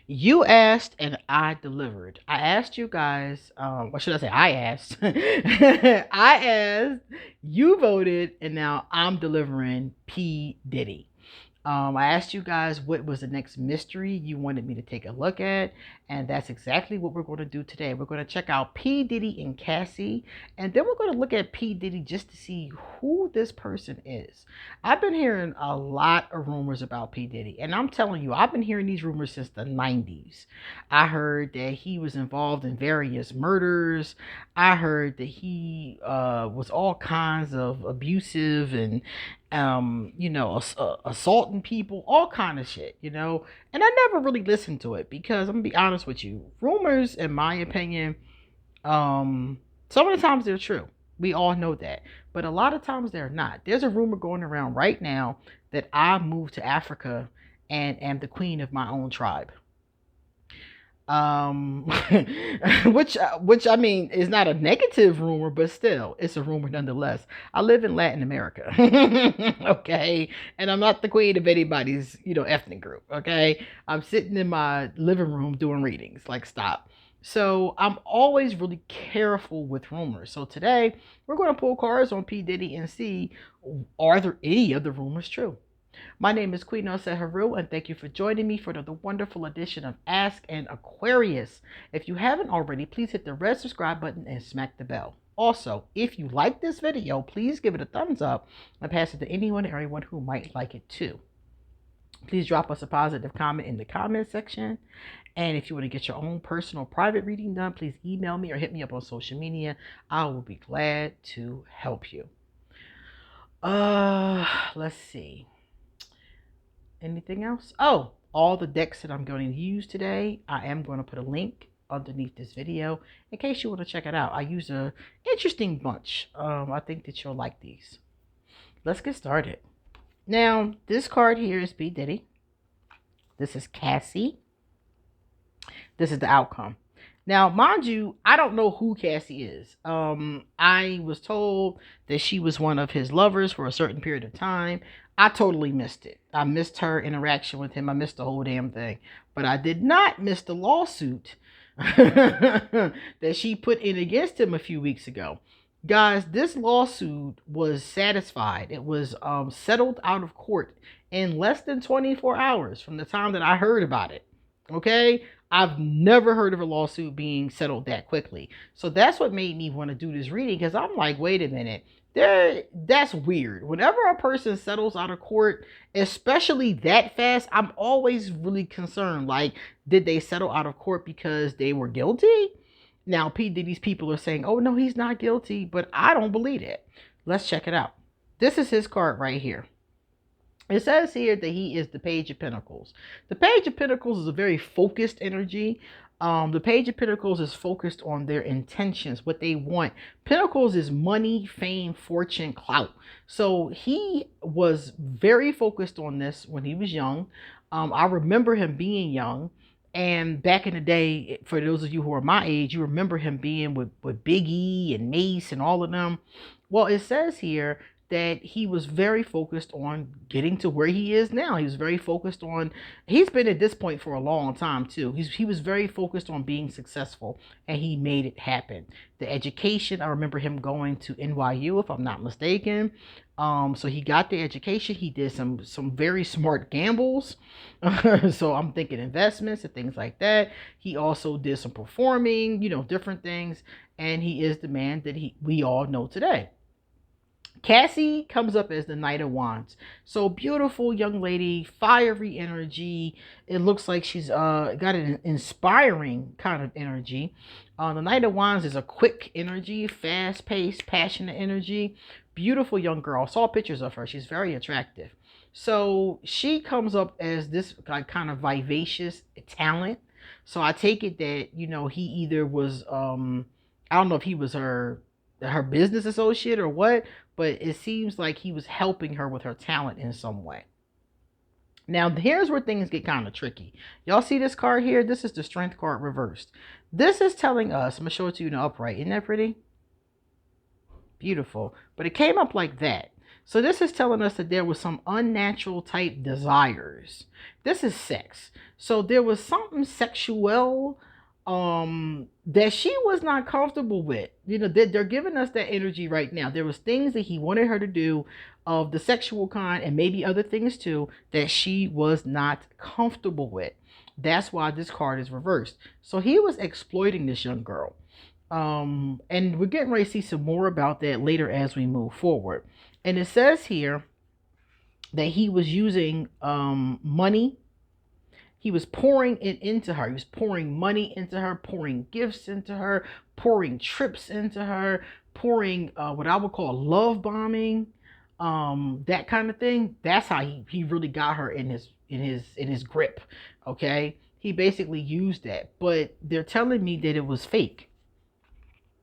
You asked and I delivered. I asked you guys, what should I say? I asked. I asked, you voted, and now I'm delivering P. Diddy. I asked you guys what was the next mystery you wanted me to take a look at, and that's exactly what we're going to do today. We're going to check out P. Diddy and Cassie, and then we're going to look at P. Diddy just to see who this person is. I've been hearing a lot of rumors about P. Diddy, and I'm telling you, I've been hearing these rumors since the 90s. I heard that he was involved in various murders. I heard that he was all kinds of abusive and assaulting people, all kind of shit, And I never really listened to it because I'm gonna be honest with you, rumors, in my opinion, some of the times they're true. We all know that, but a lot of times they're not. There's a rumor going around right now that I moved to Africa and am the queen of my own tribe. um which I mean is not a negative rumor, but still it's a rumor nonetheless. I live in Latin America. Okay, and I'm not the queen of anybody's ethnic group. Okay, I'm sitting in my living room doing readings, like, stop. So I'm always really careful with rumors. So today we're going to pull cards on P. Diddy and see, are there any of the rumors true? My name is QueenAusetHeru, and thank you for joining me for another wonderful edition of Ask an Aquarius. If you haven't already, please hit the red subscribe button and smack the bell. Also, if you like this video, please give it a thumbs up and pass it to anyone and everyone who might like it too. Please drop us a positive comment in the comment section. And if you want to get your own personal private reading done, please email me or hit me up on social media. I will be glad to help you. Let's see. Anything else? Oh, all the decks that I'm going to use today, I am going to put a link underneath this video in case you want to check it out. I use a interesting bunch. I think that you'll like these. Let's get started. Now, this card here is P. Diddy. This is Cassie. This is the outcome. Now, mind you, I don't know who Cassie is. I was told that she was one of his lovers for a certain period of time. I totally missed it. I missed her interaction with him. I missed the whole damn thing. But I did not miss the lawsuit that she put in against him a few weeks ago. Guys, this lawsuit was satisfied. It was settled out of court in less than 24 hours from the time that I heard about it. Okay? I've never heard of a lawsuit being settled that quickly. So that's what made me want to do this reading, because I'm like, wait a minute. That's weird. Whenever a person settles out of court, especially that fast, I'm always really concerned. Like, did they settle out of court because they were guilty? Now, P. Diddy's people are saying, oh, no, he's not guilty, but I don't believe it. Let's check it out. This is his card right here. It says here that he is the Page of Pentacles. The Page of Pentacles is a very focused energy. The Page of Pentacles is focused on their intentions, what they want. Pentacles is money, fame, fortune, clout. So he was very focused on this when he was young. I remember him being young. And back in the day, for those of you who are my age, you remember him being with Big E and Mace and all of them. Well, it says here that he was very focused on getting to where he is now. He was very focused on, he's been at this point for a long time too. He was very focused on being successful, and he made it happen. The education, I remember him going to NYU, if I'm not mistaken. So he got the education. He did some very smart gambles. So I'm thinking investments and things like that. He also did some performing, different things. And he is the man that we all know today. Cassie comes up as the Knight of Wands. So beautiful young lady, fiery energy. It looks like she's got an inspiring kind of energy. The Knight of Wands is a quick energy, fast-paced, passionate energy. Beautiful young girl. I saw pictures of her. She's very attractive. So she comes up as this kind of vivacious talent. So I take it that, he either was, I don't know if he was her business associate or what, but it seems like he was helping her with her talent in some way. Now, here's where things get kind of tricky. Y'all see this card here? This is the Strength card reversed. This is telling us, I'm going to show it to you in the upright. Isn't that pretty? Beautiful. But it came up like that. So this is telling us that there was some unnatural type desires. This is sex. So there was something sexual that she was not comfortable with. You know, they're giving us that energy right now. There was things that he wanted her to do of the sexual kind, and maybe other things too, that she was not comfortable with. That's why this card is reversed. So he was exploiting this young girl. And we're getting ready to see some more about that later as we move forward. And it says here that he was using money. He was pouring it into her. He was pouring money into her, pouring gifts into her, pouring trips into her, pouring what I would call love bombing, that kind of thing. That's how he really got her in his grip. Okay, he basically used that, but they're telling me that it was fake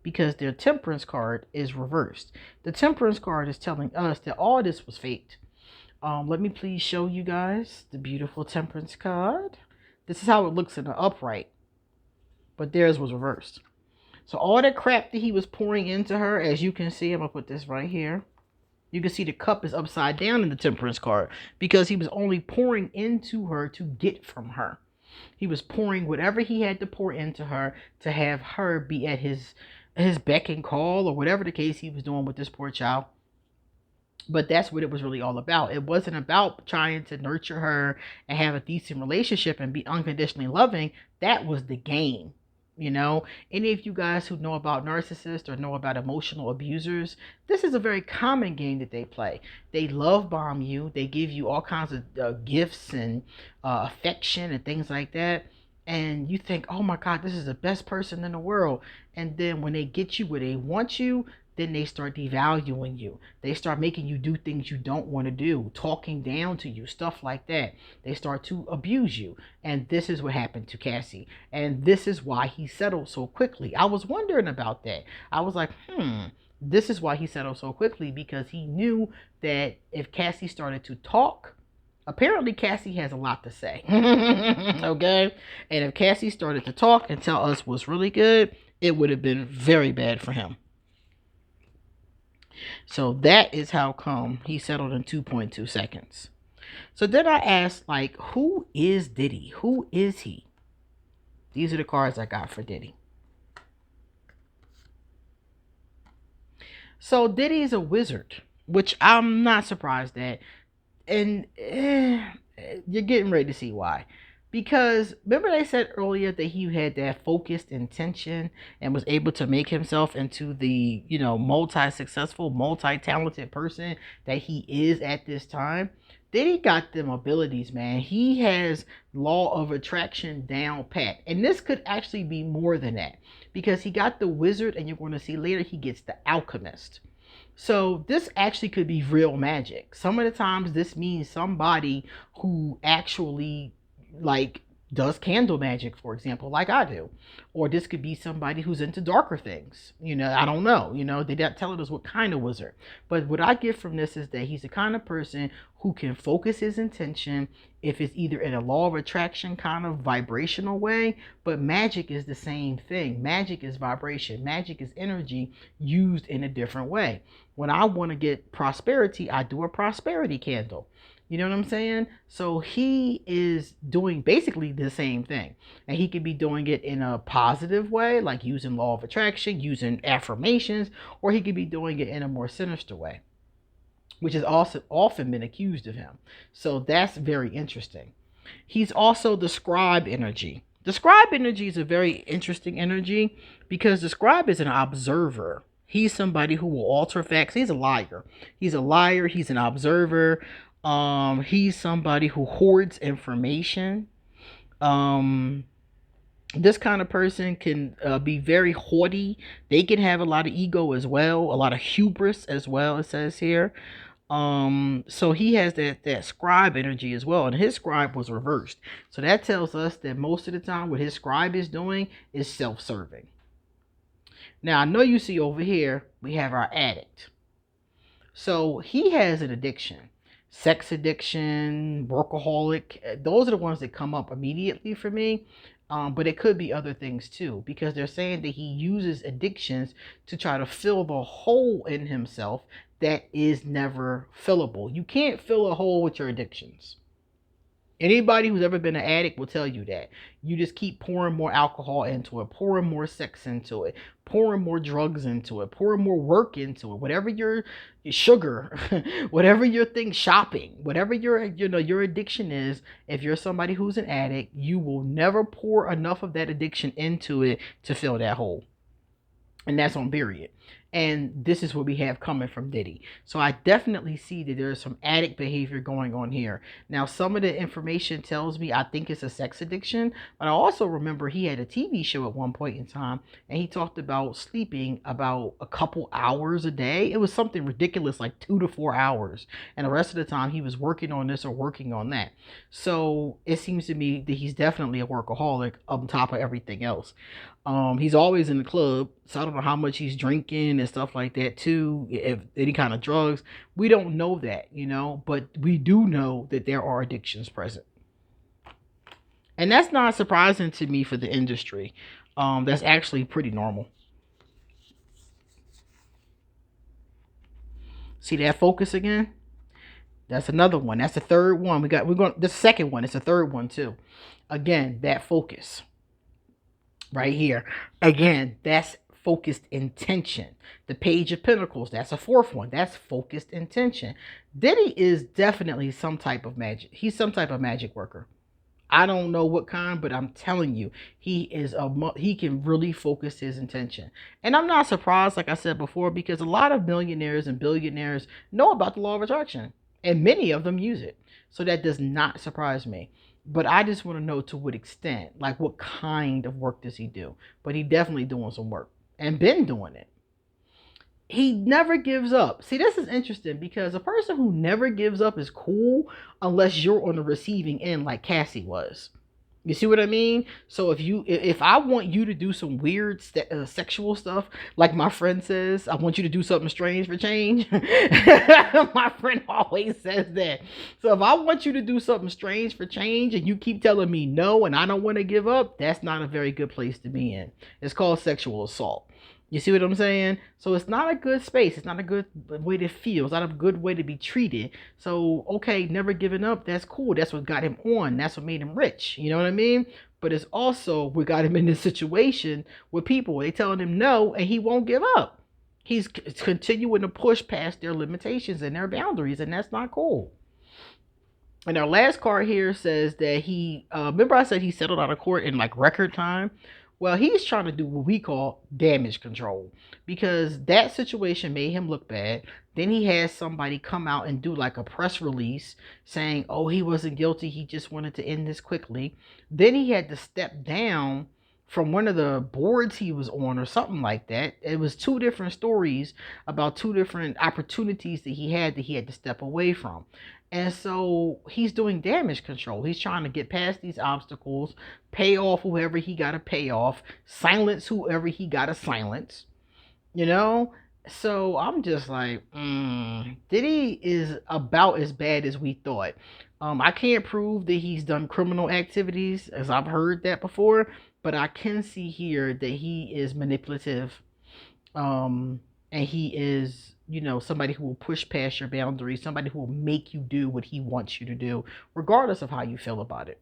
because their temperance card is reversed. The temperance card is telling us that all this was faked. Let me please show you guys the beautiful temperance card. This is how it looks in the upright, but theirs was reversed. So all that crap that he was pouring into her, as you can see, I'm gonna put this right here. You can see the cup is upside down in the temperance card because he was only pouring into her to get from her. He was pouring whatever he had to pour into her to have her be at his beck and call, or whatever the case he was doing with this poor child. But that's what it was really all about. It wasn't about trying to nurture her and have a decent relationship and be unconditionally loving. That was the game. You know, any of you guys who know about narcissists or know about emotional abusers, this is a very common game that they play. They love bomb you. They give you all kinds of gifts and affection and things like that. And you think, oh my God, this is the best person in the world. And then when they get you where they want you, then they start devaluing you. They start making you do things you don't want to do, talking down to you, stuff like that. They start to abuse you. And this is what happened to Cassie. And this is why he settled so quickly. I was wondering about that. I was like, this is why he settled so quickly, because he knew that if Cassie started to talk, apparently Cassie has a lot to say. Okay? And if Cassie started to talk and tell us what's really good, it would have been very bad for him. So that is how come he settled in 2.2 seconds. So then I asked, like, who is Diddy? Who is he? These are the cards I got for Diddy. So Diddy is a wizard, which I'm not surprised at. And you're getting ready to see why. Because remember they said earlier that he had that focused intention and was able to make himself into the, you know, multi-successful, multi-talented person that he is at this time. Then he got them abilities, man. He has law of attraction down pat. And this could actually be more than that, because he got the wizard, and you're going to see later he gets the alchemist. So this actually could be real magic. Some of the times this means somebody who actually like does candle magic, for example, like I do. Or this could be somebody who's into darker things. You know, I don't know. You know, they're not telling us what kind of wizard. But what I get from this is that he's the kind of person who can focus his intention, if it's either in a law of attraction kind of vibrational way. But magic is the same thing. Magic is vibration. Magic is energy used in a different way. When I want to get prosperity, I do a prosperity candle. You know what I'm saying? So he is doing basically the same thing. And he could be doing it in a positive way, like using law of attraction, using affirmations, or he could be doing it in a more sinister way, which has also often been accused of him. So that's very interesting. He's also the scribe energy. The scribe energy is a very interesting energy because the scribe is an observer. He's somebody who will alter facts. He's a liar. He's a liar. He's an observer. He's somebody who hoards information. This kind of person can be very haughty. They can have a lot of ego as well, a lot of hubris as well, it says here. So he has that scribe energy as well, and his scribe was reversed. So that tells us that most of the time what his scribe is doing is self-serving. Now I know you see over here we have our addict. So he has an addiction. sex addiction, workaholic. Those are the ones that come up immediately for me. But it could be other things too, because they're saying that he uses addictions to try to fill the hole in himself that is never fillable. You can't fill a hole with your addictions. Anybody who's ever been an addict will tell you that. You just keep pouring more alcohol into it, pouring more sex into it, pouring more drugs into it, pouring more work into it. Whatever your sugar, whatever your thing, shopping, whatever your addiction is, if you're somebody who's an addict, you will never pour enough of that addiction into it to fill that hole. And that's on period. And this is what we have coming from Diddy. So I definitely see that there's some addict behavior going on here. Now, some of the information tells me I think it's a sex addiction, but I also remember he had a TV show at one point in time, and he talked about sleeping about a couple hours a day. It was something ridiculous, like 2 to 4 hours. And the rest of the time he was working on this or working on that. So it seems to me that he's definitely a workaholic on top of everything else. He's always in the club, so I don't know how much he's drinking and stuff like that too. If any kind of drugs, we don't know that, but we do know that there are addictions present, and that's not surprising to me for the industry. That's actually pretty normal. See that focus again? That's another one. That's the third one. We're going the second one. It's the third one too. Again, that focus. Right here. Again, that's focused intention. The Page of Pentacles, that's a fourth one. That's focused intention. Diddy is definitely some type of magic. He's some type of magic worker. I don't know what kind, but I'm telling you, he can really focus his intention. And I'm not surprised, like I said before, because a lot of millionaires and billionaires know about the law of attraction, and many of them use it. So that does not surprise me. But I just want to know to what extent, like what kind of work does he do? But he definitely doing some work and been doing it. He never gives up. See, this is interesting because a person who never gives up is cool unless you're on the receiving end like Cassie was. You see what I mean? So if I want you to do some weird sexual stuff, like my friend says, I want you to do something strange for change. My friend always says that. So if I want you to do something strange for change and you keep telling me no and I don't want to give up, that's not a very good place to be in. It's called sexual assault. You see what I'm saying? So it's not a good space. It's not a good way to feel. It's not a good way to be treated. So, okay, never giving up. That's cool. That's what got him on. That's what made him rich. You know what I mean? But it's also what got him in this situation with people. They telling him no, and he won't give up. He's continuing to push past their limitations and their boundaries, and that's not cool. And our last card here says that he, remember I said he settled out of court in like record time? Well, he's trying to do what we call damage control because that situation made him look bad. Then he had somebody come out and do like a press release saying, oh, he wasn't guilty. He just wanted to end this quickly. Then he had to step down from one of the boards he was on or something like that. It was two different stories about two different opportunities that he had to step away from. And so he's doing damage control. He's trying to get past these obstacles, pay off whoever he got to pay off, silence whoever he got to silence, you know? So I'm just like, Diddy is about as bad as we thought. I can't prove that he's done criminal activities, as I've heard that before, but I can see here that he is manipulative. And he is, somebody who will push past your boundaries, somebody who will make you do what he wants you to do, regardless of how you feel about it.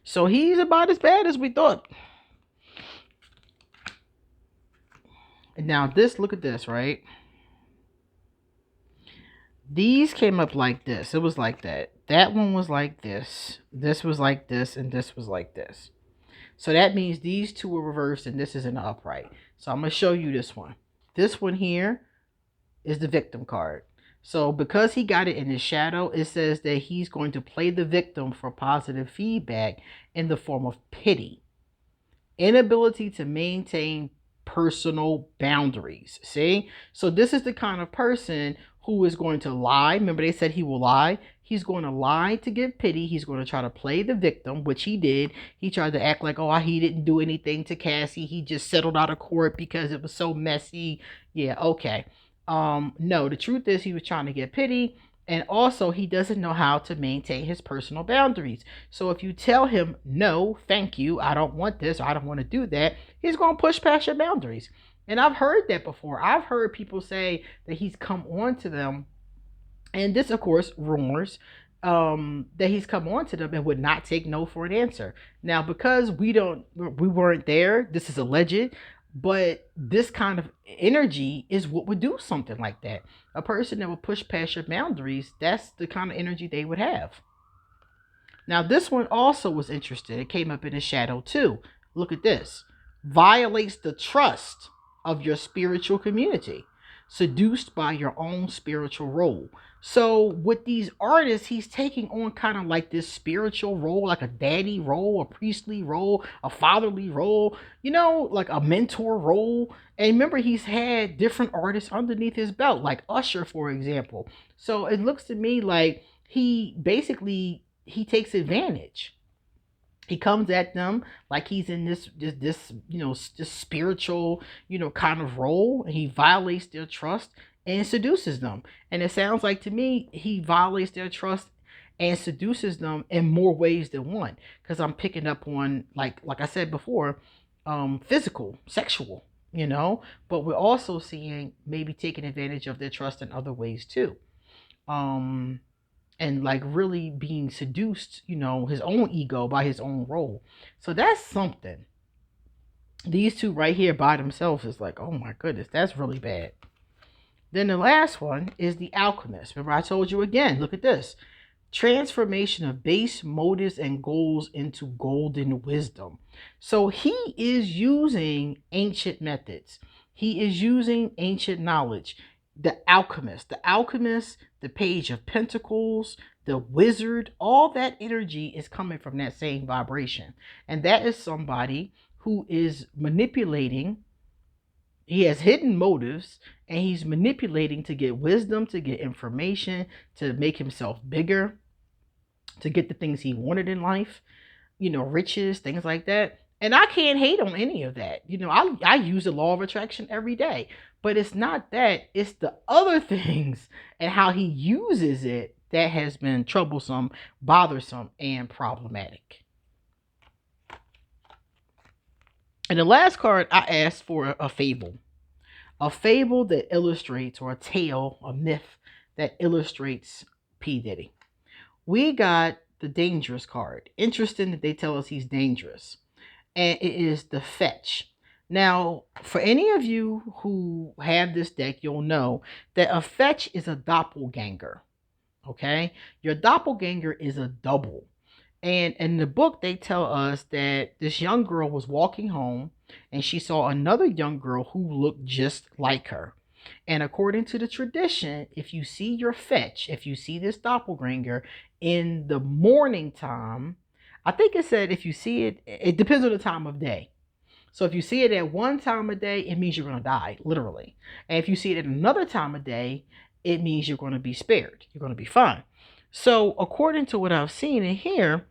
So he's about as bad as we thought. And now look at this, right? These came up like this. It was like that. That one was like this. This was like this, and this was like this. So that means these two are reversed, and this is an upright. So I'm going to show you this one. This one here is the victim card. So because he got it in his shadow, it says that he's going to play the victim for positive feedback in the form of pity. Inability to maintain personal boundaries. See? So this is the kind of person who is going to lie. Remember they said he will lie. He's going to lie to get pity. He's going to try to play the victim, which he did. He tried to act like, oh, he didn't do anything to Cassie. He just settled out of court because it was so messy. Yeah, okay. No, the truth is he was trying to get pity. And also, he doesn't know how to maintain his personal boundaries. So if you tell him, no, thank you, I don't want this, or I don't want to do that, he's going to push past your boundaries. And I've heard that before. I've heard people say that he's come on to them, and this, of course, rumors, that he's come on to them and would not take no for an answer. Now, because we weren't there, this is alleged, but this kind of energy is what would do something like that. A person that would push past your boundaries, that's the kind of energy they would have. Now, this one also was interesting. It came up in the shadow too. Look at this. Violates the trust of your spiritual community. Seduced by your own spiritual role. So with these artists, he's taking on kind of like this spiritual role, like a daddy role, a priestly role, a fatherly role, like a mentor role. And remember, he's had different artists underneath his belt, like Usher, for example. So it looks to me like he takes advantage. He comes at them like he's in this spiritual, kind of role. And he violates their trust and seduces them. And it sounds like to me he violates their trust and seduces them in more ways than one. Because I'm picking up on, like I said before, physical, sexual, but we're also seeing maybe taking advantage of their trust in other ways too. And like really being seduced, his own ego by his own role. So that's something. These two right here by themselves is like, oh my goodness, that's really bad. Then the last one is the alchemist. Remember, I told you again, look at this. Transformation of base motives and goals into golden wisdom. So he is using ancient methods. He is using ancient knowledge. The alchemist, the page of pentacles, the wizard, all that energy is coming from that same vibration. And that is somebody who is manipulating. He has hidden motives, and he's manipulating to get wisdom, to get information, to make himself bigger, to get the things he wanted in life, riches, things like that. And I can't hate on any of that. I use the law of attraction every day, but it's not that. It's the other things and how he uses it that has been troublesome, bothersome, and problematic. And the last card, I asked for a fable. A fable that illustrates, or a tale, a myth that illustrates P. Diddy. We got the dangerous card. Interesting that they tell us he's dangerous. And it is the fetch. Now, for any of you who have this deck, you'll know that a fetch is a doppelganger. Okay? Your doppelganger is a double. And in the book, they tell us that this young girl was walking home and she saw another young girl who looked just like her. And according to the tradition, if you see your fetch, if you see this doppelganger in the morning time, I think it said if you see it, it depends on the time of day. So if you see it at one time of day, it means you're going to die, literally. And if you see it at another time of day, it means you're going to be spared. You're going to be fine. So according to what I've seen in here,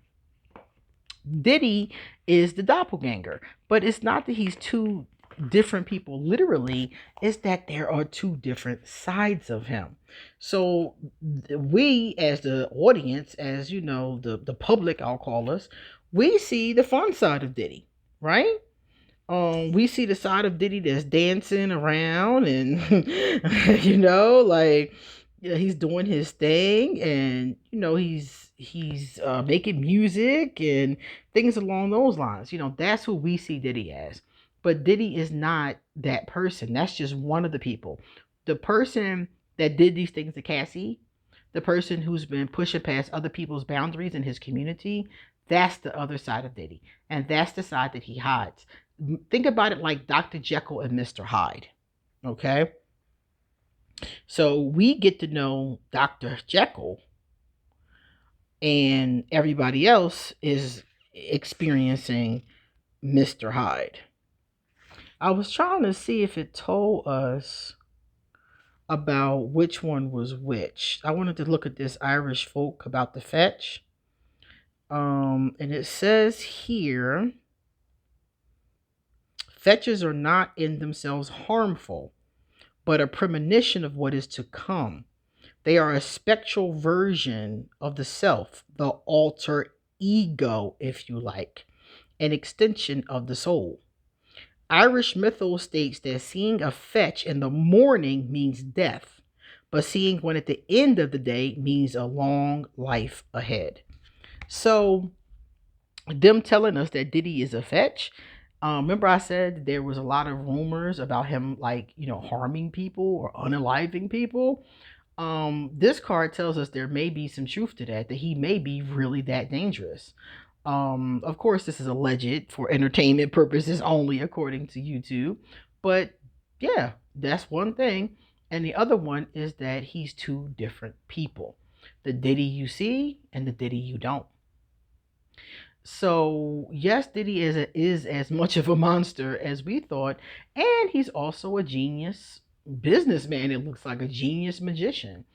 Diddy is the doppelganger. But it's not that he's two different people literally, it's that there are two different sides of him. So we as the audience, as the public, I'll call us, we see the fun side of Diddy, right? We see the side of Diddy that's dancing around and he's doing his thing, and he's making music and things along those lines. That's who we see Diddy as. But Diddy is not that person. That's just one of the people. The person that did these things to Cassie, the person who's been pushing past other people's boundaries in his community, that's the other side of Diddy. And that's the side that he hides. Think about it like Dr. Jekyll and Mr. Hyde. Okay? So we get to know Dr. Jekyll, and everybody else is experiencing Mr. Hyde. I was trying to see if it told us about which one was which. I wanted to look at this Irish folk about the fetch. And it says here, fetches are not in themselves harmful, but a premonition of what is to come. They are a spectral version of the self, the alter ego, if you like, an extension of the soul. Irish mythos states that seeing a fetch in the morning means death, but seeing one at the end of the day means a long life ahead. So, them telling us that Diddy is a fetch. Remember, I said there was a lot of rumors about him, like, harming people or unaliving people. This card tells us there may be some truth to that he may be really that dangerous. Of course, this is alleged for entertainment purposes only, according to YouTube. But yeah, that's one thing. And the other one is that he's two different people, the Diddy you see and the Diddy you don't. So yes, Diddy is as much of a monster as we thought, and he's also a genius businessman. It looks like a genius magician.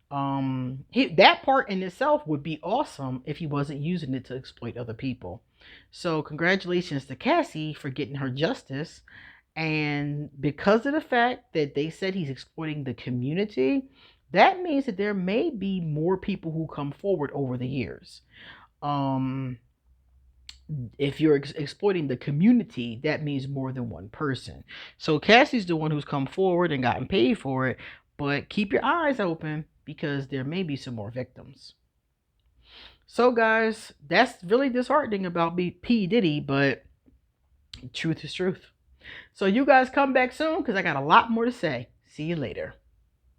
That part in itself would be awesome if he wasn't using it to exploit other people. So congratulations to Cassie for getting her justice. And because of the fact that they said he's exploiting the community, that means that there may be more people who come forward over the years. If you're exploiting the community, that means more than one person. So Cassie's the one who's come forward and gotten paid for it, but keep your eyes open because there may be some more victims. So guys, that's really disheartening about P. Diddy, but truth is truth. So you guys come back soon because I got a lot more to say. See you later.